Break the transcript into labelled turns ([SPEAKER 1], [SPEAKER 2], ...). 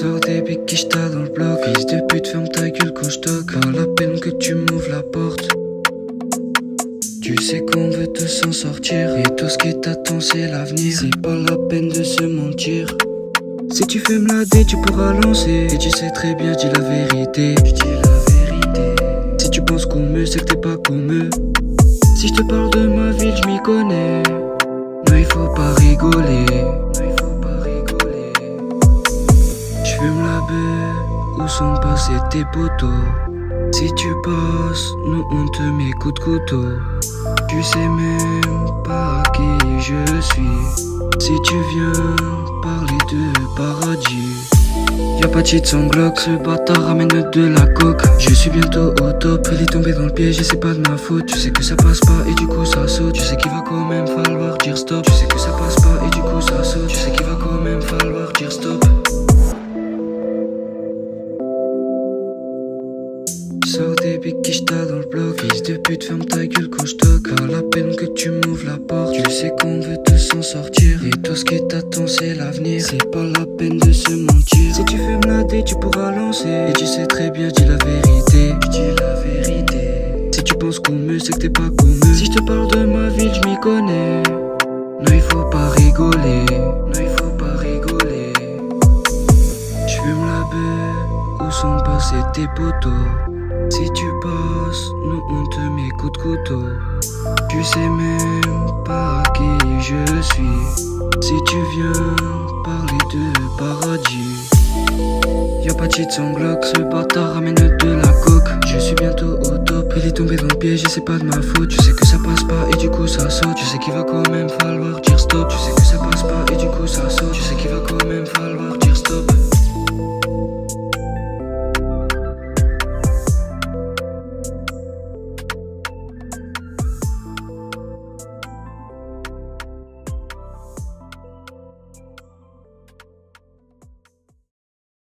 [SPEAKER 1] Sors des béquilles, j't'as dans le bloc. Fils de pute, ferme ta gueule quand j'toque. Pas la peine que tu m'ouvres la porte. Tu sais qu'on veut tous s'en sortir. Et tout ce qui t'attend c'est l'avenir. C'est pas la peine de se mentir. Si tu fais me la dé, tu pourras lancer. Et tu sais très bien, je dis la vérité. Je dis la vérité. Si tu penses qu'on me, c'est que t'es pas comme eux. Si je te parle de ma ville, je m'y connais. Non, il faut pas rigoler. Non, il faut pas rigoler. J'fume la baie, où sont passés tes potos? Si tu passes, nous on te met coup de couteau. Tu sais même pas qui je suis. Si tu viens parler de paradis, y'a pas de shit sans Glock. Ce bâtard ramène de la coke. Je suis bientôt au top. Il est tombé dans le piège et c'est pas de ma faute. Tu sais que ça passe pas et du coup ça saute. Tu sais qu'il va quand même falloir dire stop. Tu sais que ça passe pas et du coup ça saute. Tu sais qu'il va quand même falloir dire stop. Sors des béquilles, j't'as dans le bloc. Fils de pute, ferme ta gueule quand j'toque. Pas la peine que tu m'ouvres la porte. Tu sais qu'on veut tous s'en sortir. Et tout ce qui t'attend c'est l'avenir. C'est pas la peine de se mentir. Si tu fais me la dé, tu pourras lancer. Et tu sais très bien, je dis la vérité. Je dis la vérité. Si tu penses qu'on me, c'est que t'es pas comme eux. Si je te parle de ma ville, je m'y connais. Non, il faut pas rigoler. Non, il faut pas rigoler. J'fume la baie, où sont passés tes potos? Si tu passes, nous on te met coup de couteau. Tu sais même pas qui je suis. Si tu viens parler de paradis, y'a pas de shit sans Glock. Ce bâtard ramène de la coke. Je suis bientôt au top. Il est tombé dans le piège et c'est pas de ma faute. Tu sais que ça passe pas et du coup ça saute. Tu sais qu'il va quand même falloir dire stop. Tu sais que ça passe pas et du coup ça saute. Tu sais qu'il va quand même falloir